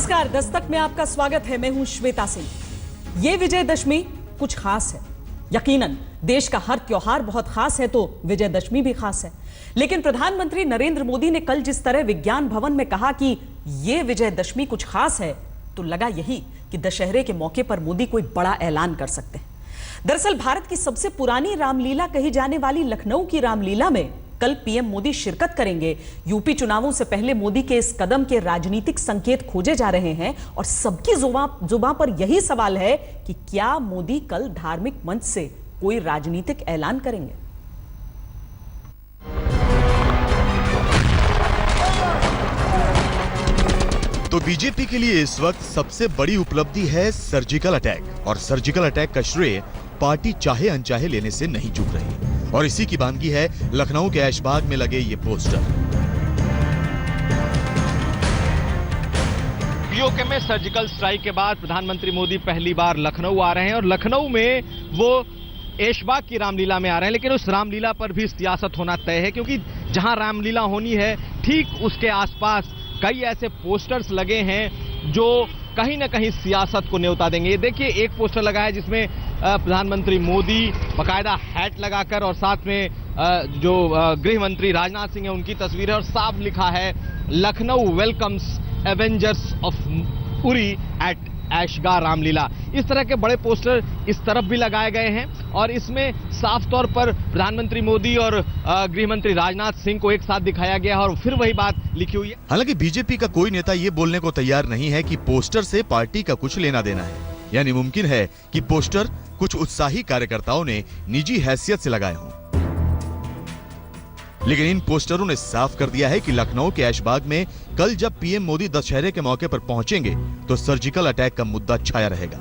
नमस्कार, दस्तक में आपका स्वागत है। मैं हूं श्वेता सिंह। ये विजयदशमी कुछ खास है। यकीनन देश का हर त्योहार बहुत खास है तो विजयदशमी भी खास है। लेकिन प्रधानमंत्री नरेंद्र मोदी ने कल जिस तरह विज्ञान भवन में कहा कि ये विजयदशमी कुछ खास है, तो लगा यही कि दशहरे के मौके पर मोदी कोई बड़ा ऐलान कर सकते हैं। दरअसल भारत की सबसे पुरानी रामलीला कही जाने वाली लखनऊ की रामलीला में कल पीएम मोदी शिरकत करेंगे। यूपी चुनावों से पहले मोदी के इस कदम के राजनीतिक संकेत खोजे जा रहे हैं और सबकी जुबान पर यही सवाल है कि क्या मोदी कल धार्मिक मंच से कोई राजनीतिक ऐलान करेंगे। तो बीजेपी के लिए इस वक्त सबसे बड़ी उपलब्धि है सर्जिकल अटैक, और सर्जिकल अटैक का श्रेय पार्टी चाहे अनचाहे लेने से नहीं चूक रही। और इसी की बानगी है लखनऊ के ऐशबाग में लगे ये पोस्टर। पीओके में सर्जिकल स्ट्राइक के बाद प्रधानमंत्री मोदी पहली बार लखनऊ आ रहे हैं और लखनऊ में वो ऐशबाग की रामलीला में आ रहे हैं। लेकिन उस रामलीला पर भी सियासत होना तय है, क्योंकि जहां रामलीला होनी है ठीक उसके आसपास कई ऐसे पोस्टर्स लगे हैं जो कहीं ना कहीं सियासत को न्योता देंगे। ये देखिए, एक पोस्टर लगा है जिसमें प्रधानमंत्री मोदी बाकायदा हैट लगाकर और साथ में जो गृह मंत्री राजनाथ सिंह है उनकी तस्वीर है और साफ लिखा है Lucknow welcomes Avengers of Uri at Aishbagh Ramlila. इस तरह के बड़े पोस्टर इस तरफ भी लगाए गए हैं और इसमें साफ तौर पर प्रधानमंत्री मोदी और गृह मंत्री राजनाथ सिंह को एक साथ दिखाया गया है और फिर वही बात लिखी हुई है। हालांकि बीजेपी का कोई नेता ये बोलने को तैयार नहीं है कि पोस्टर से पार्टी का कुछ लेना देना है। यानी मुमकिन है कि पोस्टर कुछ उत्साही कार्यकर्ताओं ने निजी हैसियत से लगाए हों। लेकिन इन पोस्टरों ने साफ कर दिया है कि लखनऊ के ऐशबाग में कल जब पीएम मोदी दशहरे के मौके पर पहुंचेंगे तो सर्जिकल अटैक का मुद्दा छाया रहेगा।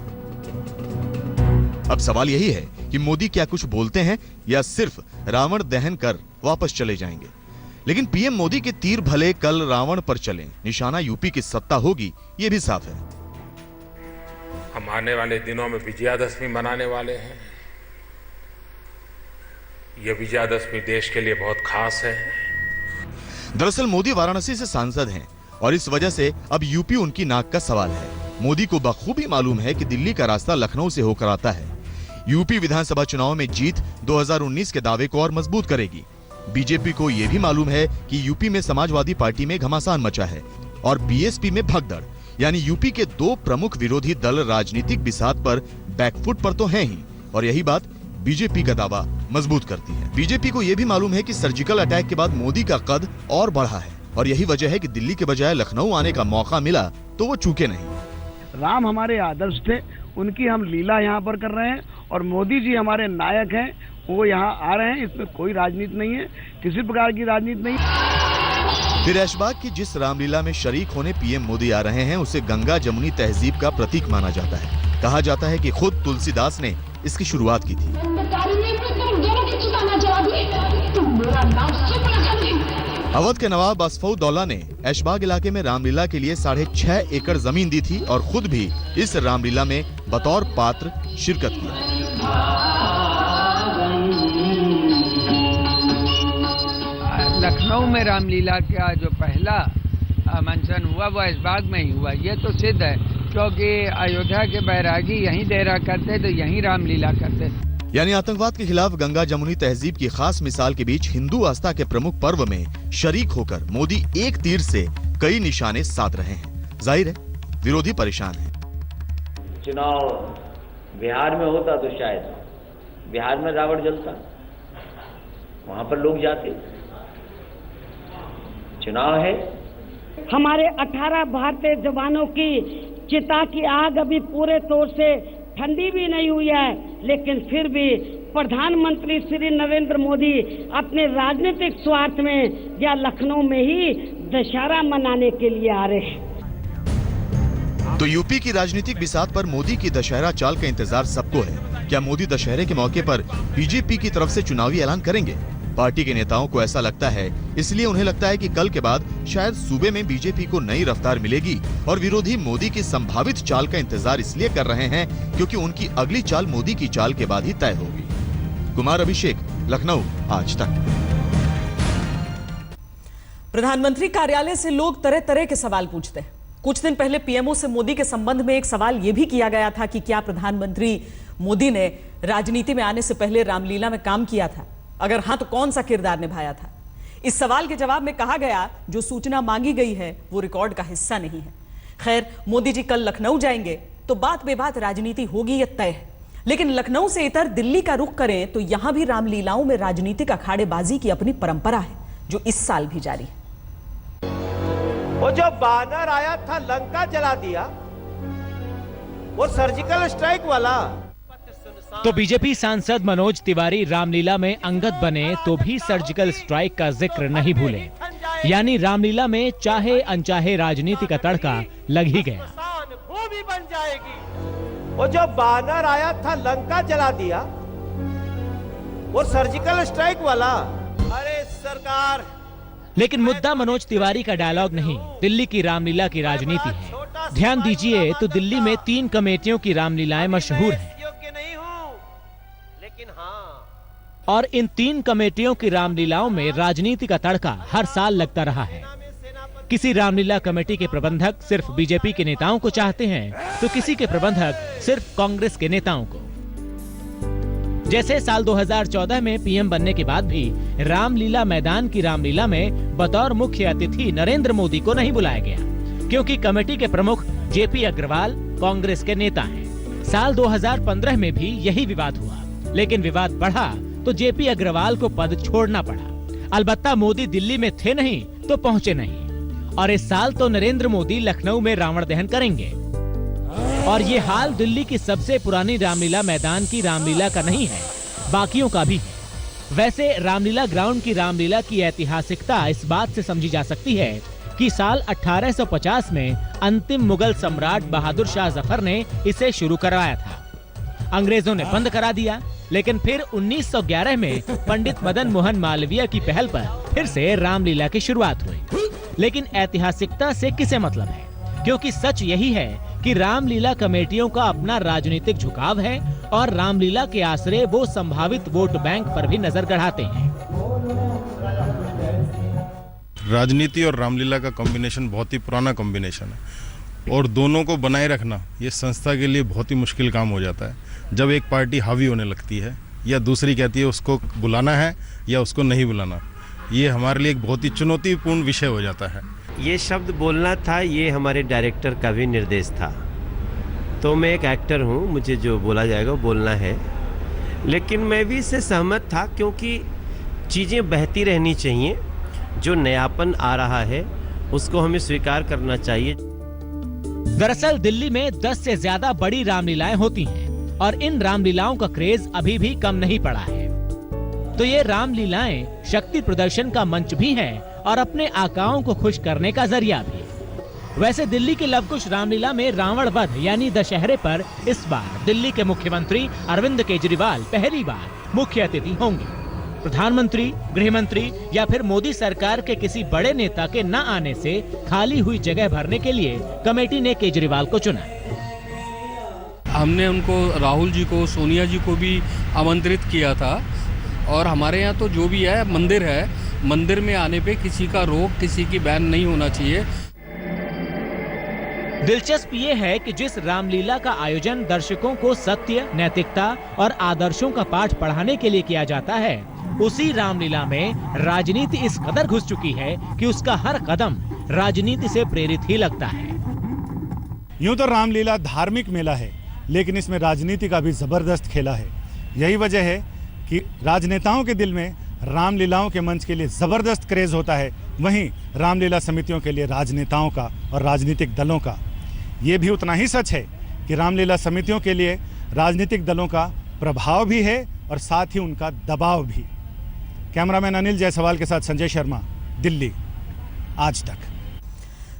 अब सवाल यही है कि मोदी क्या कुछ बोलते हैं या सिर्फ रावण दहन कर वापस चले जाएंगे। लेकिन पीएम मोदी के तीर भले कल रावण पर चलें, निशाना यूपी की सत्ता होगी, ये भी साफ है। हम आने वाले दिनों में विजयादशमी मनाने वाले हैं। यह विजयादशमी देश के लिए बहुत खास है। दरअसल मोदी वाराणसी से सांसद हैं और इस वजह से अब यूपी उनकी नाक का सवाल है। मोदी को बखूबी मालूम है कि दिल्ली का रास्ता लखनऊ से होकर आता है। यूपी विधानसभा चुनाव में जीत 2019 के दावे को और मजबूत करेगी। बीजेपी को यह भी मालूम है कि यूपी में समाजवादी पार्टी में घमासान मचा है और बीएसपी में भगदड़, यानी यूपी के दो प्रमुख विरोधी दल राजनीतिक बिसात पर बैकफुट पर तो हैं ही, और यही बात बीजेपी का दावा मजबूत करती है। बीजेपी को यह भी मालूम है कि सर्जिकल अटैक के बाद मोदी का कद और बढ़ा है और यही वजह है कि दिल्ली के बजाय लखनऊ आने का मौका मिला तो वो चूके नहीं। राम हमारे आदर्श थे, उनकी हम लीला यहाँ पर कर रहे हैं और मोदी जी हमारे नायक हैं, वो यहाँ आ रहे हैं। इसमें कोई राजनीति नहीं है, किसी प्रकार की राजनीति नहीं। फिर ऐशबाग की जिस रामलीला में शरीक होने पीएम मोदी आ रहे हैं उसे गंगा जमुनी तहजीब का प्रतीक माना जाता है। कहा जाता है कि खुद तुलसीदास ने इसकी शुरुआत की थी। अवध के नवाब असफउद्दौला ने ऐशबाग इलाके में रामलीला के लिए 6.5 एकड़ जमीन दी थी और खुद भी इस रामलीला में बतौर पात्र शिरकत किया। लखनऊ में रामलीला का जो पहला मंचन हुआ वो ऐशबाग में ही हुआ। ये तो सिद्ध है, क्योंकि अयोध्या के बैरागी यहीं डेरा करते तो यहीं रामलीला करते। यानी आतंकवाद के खिलाफ गंगा जमुनी तहजीब की खास मिसाल के बीच हिंदू आस्था के प्रमुख पर्व में शरीक होकर मोदी एक तीर से कई निशाने साध रहे हैं। जाहिर है विरोधी परेशान हैं। चुनाव बिहार में होता तो शायद बिहार में रावण जलता, वहां पर लोग जाते। चुनाव है, हमारे 18 भारतीय जवानों की चिता की आग अभी पूरे तौर से ठंडी भी नहीं हुई है, लेकिन फिर भी प्रधानमंत्री श्री नरेंद्र मोदी अपने राजनीतिक स्वार्थ में या लखनऊ में ही दशहरा मनाने के लिए आ रहे हैं। तो यूपी की राजनीतिक बिसात पर मोदी की दशहरा चाल का इंतजार सबको है। क्या मोदी दशहरे के मौके पर बीजेपी की तरफ से चुनावी ऐलान करेंगे? पार्टी के नेताओं को ऐसा लगता है, इसलिए उन्हें लगता है कि कल के बाद शायद सूबे में बीजेपी को नई रफ्तार मिलेगी और विरोधी मोदी की संभावित चाल का इंतजार इसलिए कर रहे हैं क्योंकि उनकी अगली चाल मोदी की चाल के बाद ही तय होगी। कुमार अभिषेक, लखनऊ, आज तक। प्रधानमंत्री कार्यालय से लोग तरह तरह के सवाल पूछते हैं। कुछ दिन पहले पीएमओ से मोदी के संबंध में एक सवाल यह भी किया गया था कि क्या प्रधानमंत्री मोदी ने राजनीति में आने से पहले रामलीला में काम किया था, अगर हां तो कौन सा किरदार निभाया था। इस सवाल के जवाब में कहा गया जो सूचना मांगी गई है वो रिकॉर्ड का हिस्सा नहीं है। खैर, मोदी जी कल लखनऊ जाएंगे तो बात बेबात राजनीति होगी यह तय है, लेकिन लखनऊ से इतर दिल्ली का रुख करें तो यहां भी रामलीलाओं में राजनीतिक अखाड़ेबाजी की अपनी परंपरा है जो इस साल भी जारी है। वो जो बानर आया था लंका जला दिया, वो सर्जिकल स्ट्राइक वाला। तो बीजेपी सांसद मनोज तिवारी रामलीला में अंगद बने तो भी सर्जिकल स्ट्राइक का जिक्र नहीं भूले, यानी रामलीला में चाहे अनचाहे राजनीति का तड़का लग ही गया। भूमि बन जाएगी। वो जो बानर आया था लंका जला दिया, वो सर्जिकल स्ट्राइक वाला। अरे सरकार, लेकिन मुद्दा मनोज तिवारी का डायलॉग नहीं, दिल्ली की रामलीला की राजनीति है। ध्यान दीजिए तो दिल्ली में 3 कमेटियों की रामलीलाएं मशहूर हैं, और इन 3 कमेटियों की रामलीलाओं में राजनीति का तड़का हर साल लगता रहा है। किसी रामलीला कमेटी के प्रबंधक सिर्फ बीजेपी के नेताओं को चाहते हैं तो किसी के प्रबंधक सिर्फ कांग्रेस के नेताओं को। जैसे साल 2014 में पीएम बनने के बाद भी रामलीला मैदान की रामलीला में बतौर मुख्य अतिथि नरेंद्र मोदी को नहीं बुलाया गया, क्योंकि कमेटी के प्रमुख जेपी अग्रवाल कांग्रेस के नेता हैं। साल 2015 में भी यही विवाद हुआ, लेकिन विवाद बढ़ा तो जेपी अग्रवाल को पद छोड़ना पड़ा। अलबत्ता मोदी दिल्ली में थे नहीं तो पहुंचे नहीं, और इस साल तो नरेंद्र मोदी लखनऊ में रावण दहन करेंगे। और ये हाल दिल्ली की सबसे पुरानी रामलीला मैदान की रामलीला का नहीं है, बाकियों का भी है। वैसे रामलीला ग्राउंड की रामलीला की ऐतिहासिकता इस बात से समझी जा सकती है कि साल 1850 में अंतिम मुगल सम्राट बहादुर शाह जफर ने इसे शुरू करवाया था। अंग्रेजों ने बंद करा दिया, लेकिन फिर 1911 में पंडित मदन मोहन मालवीय की पहल पर फिर से रामलीला की शुरुआत हुई। लेकिन ऐतिहासिकता से किसे मतलब है, क्योंकि सच यही है कि रामलीला कमेटियों का अपना राजनीतिक झुकाव है और रामलीला के आसरे वो संभावित वोट बैंक पर भी नजर गड़ाते हैं। राजनीति और रामलीला का कॉम्बिनेशन बहुत ही पुराना कॉम्बिनेशन है, और दोनों को बनाए रखना ये संस्था के लिए बहुत ही मुश्किल काम हो जाता है। जब एक पार्टी हावी होने लगती है या दूसरी कहती है उसको बुलाना है या उसको नहीं बुलाना, ये हमारे लिए एक बहुत ही चुनौतीपूर्ण विषय हो जाता है। ये शब्द बोलना था, ये हमारे डायरेक्टर का भी निर्देश था। तो मैं एक एक्टर हूँ, मुझे जो बोला जाएगा वो बोलना है, लेकिन मैं भी इससे सहमत था, क्योंकि चीज़ें बहती रहनी चाहिए। जो नयापन आ रहा है उसको हमें स्वीकार करना चाहिए। दरअसल दिल्ली में 10 से ज्यादा बड़ी रामलीलाएं होती हैं, और इन रामलीलाओं का क्रेज अभी भी कम नहीं पड़ा है। तो ये रामलीलाएं शक्ति प्रदर्शन का मंच भी हैं और अपने आकाओं को खुश करने का जरिया भी। वैसे दिल्ली की लवकुश रामलीला में रावण वध यानी दशहरे पर इस बार दिल्ली के मुख्यमंत्री अरविंद केजरीवाल पहली बार मुख्य अतिथि होंगे। प्रधानमंत्री, गृह मंत्री या फिर मोदी सरकार के किसी बड़े नेता के न आने से खाली हुई जगह भरने के लिए कमेटी ने केजरीवाल को चुना। हमने उनको, राहुल जी को, सोनिया जी को भी आमंत्रित किया था, और हमारे यहाँ तो जो भी है मंदिर में आने पे किसी का रोक, किसी की बैन नहीं होना चाहिए। दिलचस्प ये है कि जिस रामलीला का आयोजन दर्शकों को सत्य, नैतिकता और आदर्शों का पाठ पढ़ाने के लिए किया जाता है, उसी रामलीला में राजनीति इस कदर घुस चुकी है कि उसका हर कदम राजनीति से प्रेरित ही लगता है। यूं तो रामलीला धार्मिक मेला है, लेकिन इसमें राजनीति का भी जबरदस्त खेला है। यही वजह है कि राजनेताओं के दिल में रामलीलाओं के मंच के लिए जबरदस्त क्रेज होता है, वहीं रामलीला समितियों के लिए राजनेताओं का और राजनीतिक दलों का। ये भी उतना ही सच है कि रामलीला समितियों के लिए राजनीतिक दलों का प्रभाव भी है और साथ ही उनका दबाव भी। कैमरामैन अनिल जायसवाल के साथ संजय शर्मा, दिल्ली, आज तक।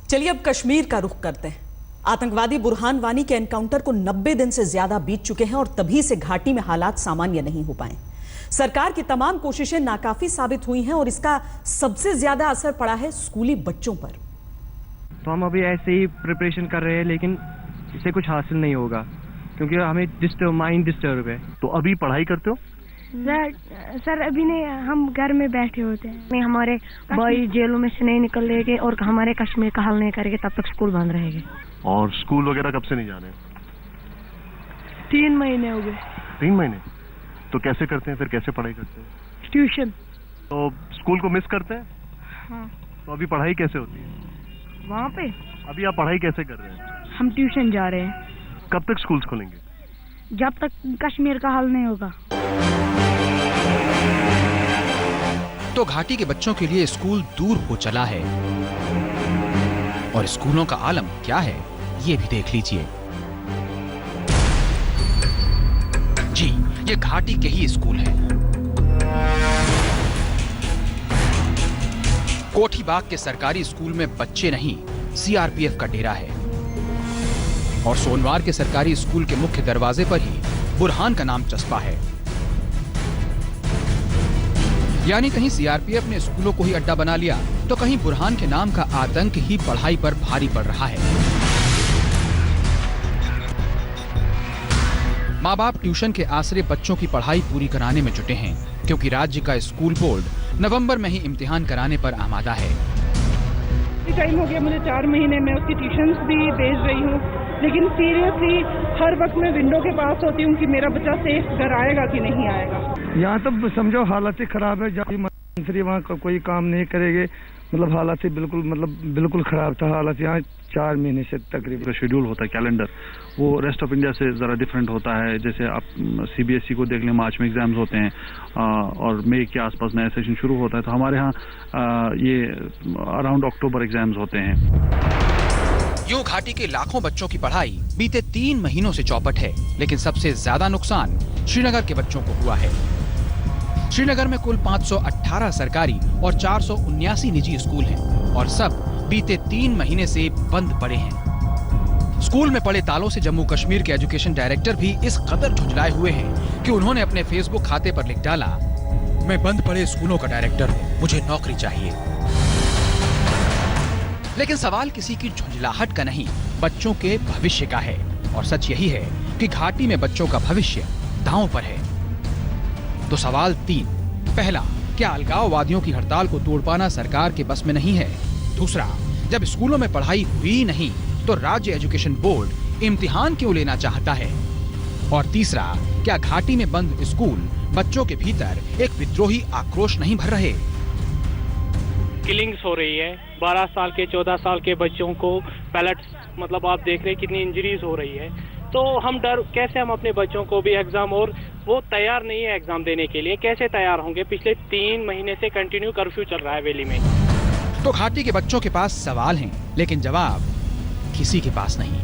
चलिए अब कश्मीर का रुख करते हैं। आतंकवादी बुरहान वानी के एनकाउंटर को 90 दिन से ज्यादा बीत चुके हैं और तभी से घाटी में हालात सामान्य नहीं हो पाए। सरकार की तमाम कोशिशें नाकाफी साबित हुई हैं और इसका सबसे ज्यादा असर पड़ा है स्कूली बच्चों पर। तो हम अभी ऐसे ही प्रिपरेशन कर रहे हैं, लेकिन इससे कुछ हासिल नहीं होगा क्योंकि हमें माइंड डिस्टर्ब है। तो अभी पढ़ाई करते हो? सर अभी नहीं, हम घर में बैठे होते हैं। हमारे भाई जेलों में से नहीं निकलेंगे और हमारे कश्मीर का हल नहीं करेंगे तब तक स्कूल बंद रहेंगे। और स्कूल वगैरह कब से नहीं जा रहे? 3 महीने हो गए। 3 महीने? तो कैसे करते हैं फिर, कैसे पढ़ाई करते हैं? ट्यूशन। तो स्कूल को मिस करते हैं? हाँ। तो अभी पढ़ाई कैसे होती है वहाँ पे? अभी आप पढ़ाई कैसे कर रहे हैं? हम ट्यूशन जा रहे हैं। कब तक स्कूल खोलेंगे? जब तक कश्मीर का हल नहीं होगा। तो घाटी के बच्चों के लिए स्कूल दूर हो चला है, और स्कूलों का आलम क्या है ये भी देख लीजिए। जी, ये घाटी के ही स्कूल है। कोठी बाग के सरकारी स्कूल में बच्चे नहीं, सीआरपीएफ का डेरा है। और सोनवार के सरकारी स्कूल के मुख्य दरवाजे पर ही बुरहान का नाम चस्पा है। यानी कहीं सीआरपीएफ ने स्कूलों को ही अड्डा बना लिया, तो कहीं बुरहान के नाम का आतंक ही पढ़ाई पर भारी पड़ रहा है। माँ बाप ट्यूशन के आसरे बच्चों की पढ़ाई पूरी कराने में जुटे हैं, क्योंकि राज्य का स्कूल बोर्ड नवंबर में ही इम्तिहान कराने पर आमादा है। टाइम हो गया मुझे 4 महीने में उसकी ट्यूशंस भी भेज रही हूँ, लेकिन सीरियसली हर वक्त मैं विंडो के पास होती हूँ कि मेरा बच्चा सेफ घर आएगा कि नहीं आएगा। यहाँ तो समझो हालत ही खराब है। जब मंत्री वहाँ का कोई काम नहीं करेंगे, मतलब हालत ही बिल्कुल खराब था हालत यहाँ 4 महीने से तकरीबन। शेड्यूल होता है कैलेंडर, वो रेस्ट ऑफ इंडिया से ज़रा डिफरेंट होता है। जैसे आप सीबीएसई को देख लें, मार्च में एग्जाम्स होते हैं और मई के आसपास नया सेशन शुरू होता है। तो हमारे यहाँ ये अराउंड अक्टूबर एग्जाम्स होते हैं। यूं घाटी के लाखों बच्चों की पढ़ाई बीते 3 महीनों से चौपट है, लेकिन सबसे ज्यादा नुकसान श्रीनगर के बच्चों को हुआ है। श्रीनगर में कुल 518 सरकारी और 479 निजी स्कूल हैं, और सब बीते 3 महीने से बंद पड़े हैं। स्कूल में पड़े तालों से जम्मू कश्मीर के एजुकेशन डायरेक्टर भी इस कदर झुंझलाए हुए हैं कि उन्होंने अपने फेसबुक खाते पर लिख डाला, मैं बंद पड़े स्कूलों का डायरेक्टर हूँ, मुझे नौकरी चाहिए। लेकिन सवाल किसी की झुंझलाहट का नहीं, बच्चों के भविष्य का है। और सच यही है कि घाटी में बच्चों का भविष्य दांव पर है। तो सवाल 3, पहला, क्या अलगाववादियों की हड़ताल को तोड़ पाना सरकार के बस में नहीं है? दूसरा, जब स्कूलों में पढ़ाई हुई नहीं तो राज्य एजुकेशन बोर्ड इम्तिहान क्यों लेना चाहता है? और तीसरा, क्या घाटी में बंद स्कूल बच्चों के भीतर एक विद्रोही आक्रोश नहीं भर रहे? किलिंग्स हो रही है, 12 साल के 14 साल के बच्चों को पैलेट्स, मतलब आप देख रहे हैं कितनी इंजरीज हो रही है। तो हम कैसे हम अपने बच्चों को भी एग्जाम, और वो तैयार नहीं है एग्जाम देने के लिए, कैसे तैयार होंगे? पिछले 3 महीने से कंटिन्यू कर्फ्यू चल रहा है वैली में। तो घाटी के बच्चों के पास सवाल हैं, लेकिन जवाब किसी के पास नहीं।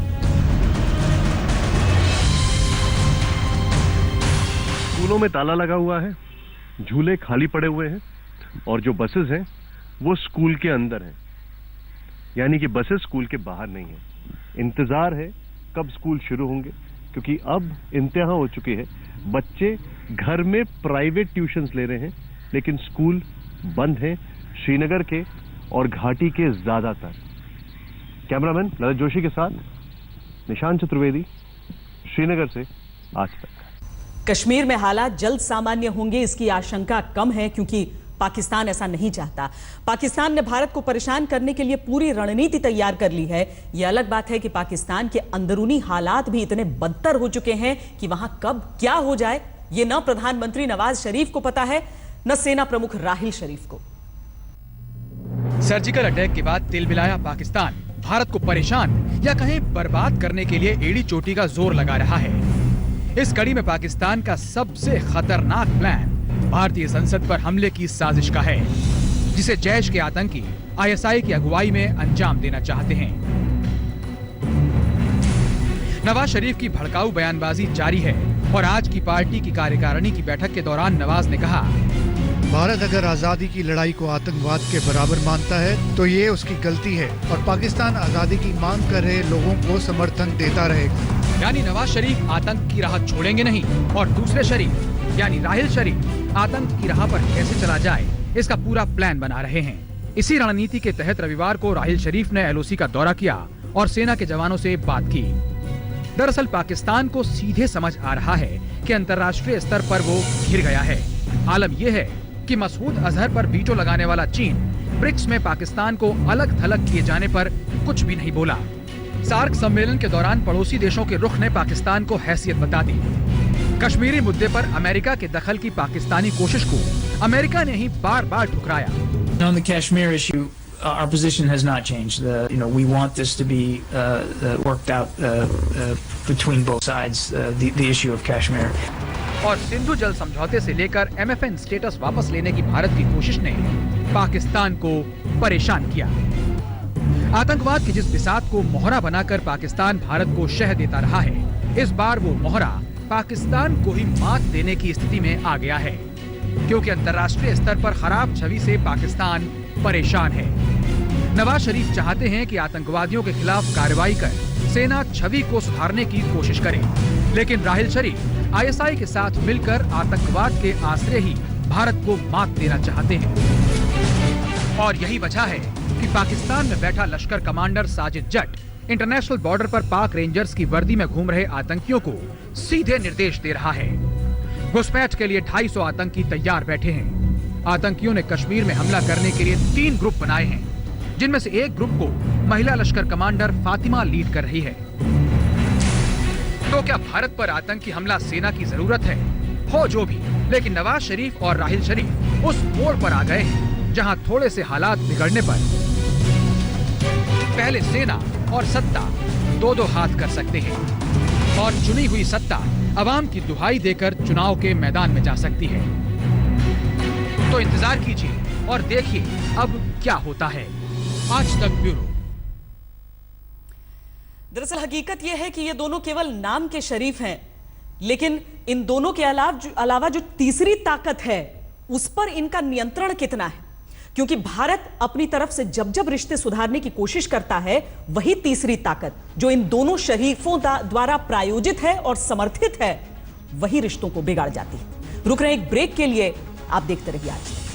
स्कूलों में ताला लगा हुआ है, झूले खाली पड़े हुए हैं, और जो बसेस हैं वो स्कूल के अंदर हैं, यानी कि बसेस स्कूल के बाहर नहीं है। इंतजार है कब स्कूल शुरू होंगे, क्योंकि अब इंतहा हो चुकी है। बच्चे घर में प्राइवेट ट्यूशंस ले रहे हैं, लेकिन स्कूल बंद हैं श्रीनगर के और घाटी के ज्यादातर। कैमरामैन ललित जोशी के साथ निशान चतुर्वेदी, श्रीनगर से आज तक। कश्मीर में हालात जल्द सामान्य होंगे इसकी आशंका कम है, क्योंकि पाकिस्तान ऐसा नहीं चाहता। पाकिस्तान ने भारत को परेशान करने के लिए पूरी रणनीति तैयार कर ली है। यह अलग बात है कि पाकिस्तान के अंदरूनी हालात भी इतने बदतर हो चुके हैं कि वहां कब क्या हो जाए ये न प्रधानमंत्री नवाज शरीफ को पता है, न सेना प्रमुख राहिल शरीफ को। सर्जिकल अटैक के बाद तिलमिलाया पाकिस्तान भारत को परेशान या कहीं बर्बाद करने के लिए एड़ी चोटी का जोर लगा रहा है। इस कड़ी में पाकिस्तान का सबसे खतरनाक प्लान भारतीय संसद पर हमले की साजिश का है, जिसे जैश के आतंकी आईएसआई की अगुवाई में अंजाम देना चाहते हैं। नवाज शरीफ की भड़काऊ बयानबाजी जारी है, और आज की पार्टी की कार्यकारिणी की बैठक के दौरान नवाज ने कहा, भारत अगर आजादी की लड़ाई को आतंकवाद के बराबर मानता है तो ये उसकी गलती है, और पाकिस्तान आजादी की मांग कर रहे लोगों को समर्थन देता रहेगा। यानी नवाज शरीफ आतंक की राह छोड़ेंगे नहीं, और दूसरे शरीफ यानी राहिल शरीफ आतंक की राह पर कैसे चला जाए इसका पूरा प्लान बना रहे हैं। इसी रणनीति के तहत रविवार को राहिल शरीफ ने एलओसी का दौरा किया और सेना के जवानों से बात की। दरअसल पाकिस्तान को सीधे समझ आ रहा है कि अंतर्राष्ट्रीय स्तर पर वो घिर गया है। आलम यह है कि मसूद अजहर पर वीटो लगाने वाला चीन ब्रिक्स में पाकिस्तान को अलग थलग किए जाने पर कुछ भी नहीं बोला। सार्क सम्मेलन के दौरान पड़ोसी देशों के रुख ने पाकिस्तान को हैसियत बता दी। कश्मीरी मुद्दे पर अमेरिका के दखल की पाकिस्तानी कोशिश को अमेरिका ने ही बार-बार ठुकराया। On the Kashmir issue, our position has not changed. We want this to be worked out between both sides. The issue of Kashmir. और सिंधु जल समझौते से लेकर MFN स्टेटस वापस लेने की भारत की कोशिश ने पाकिस्तान को परेशान किया। आतंकवाद की जिस बिसात को मोहरा बनाकर पाकिस्तान भारत को शह देता रहा है, इस बार वो मोहरा पाकिस्तान को ही मात देने की स्थिति में आ गया है, क्योंकि अंतर्राष्ट्रीय स्तर पर खराब छवि से पाकिस्तान परेशान है। नवाज शरीफ चाहते हैं कि आतंकवादियों के खिलाफ कार्रवाई कर सेना छवि को सुधारने की कोशिश करे, लेकिन राहिल शरीफ ISI के साथ मिलकर आतंकवाद के आश्रय ही भारत को मात देना चाहते हैं। और यही वजह है कि पाकिस्तान में बैठा लश्कर कमांडर साजिद जट इंटरनेशनल बॉर्डर पर पाक रेंजर्स की वर्दी में घूम रहे आतंकियों को सीधे निर्देश दे रहा है। घुसपैठ के लिए 250 आतंकी तैयार बैठे हैं। आतंकियों ने कश्मीर में हमला करने के लिए 3 ग्रुप बनाए हैं, जिनमें से एक ग्रुप को महिला लश्कर कमांडर फातिमा लीड कर रही है। तो क्या भारत पर आतंकी हमला सेना की जरूरत है? हो जो भी, लेकिन नवाज शरीफ और राहिल शरीफ उस मोड़ पर आ गए हैं जहां थोड़े से हालात बिगड़ने पर पहले सेना और सत्ता दो हाथ कर सकते हैं, और चुनी हुई सत्ता अवाम की दुहाई देकर चुनाव के मैदान में जा सकती है। तो इंतजार कीजिए और देखिए अब क्या होता है। आज तक ब्यूरो। दरअसल हकीकत यह है कि ये दोनों केवल नाम के शरीफ हैं, लेकिन इन दोनों के अलावा जो तीसरी ताकत है उस पर इनका नियंत्रण कितना है, क्योंकि भारत अपनी तरफ से जब जब रिश्ते सुधारने की कोशिश करता है, वही तीसरी ताकत जो इन दोनों शरीफों द्वारा प्रायोजित है और समर्थित है, वही रिश्तों को बिगाड़ जाती है। रुक रहे एक ब्रेक के लिए, आप देखते रहिए आज तक।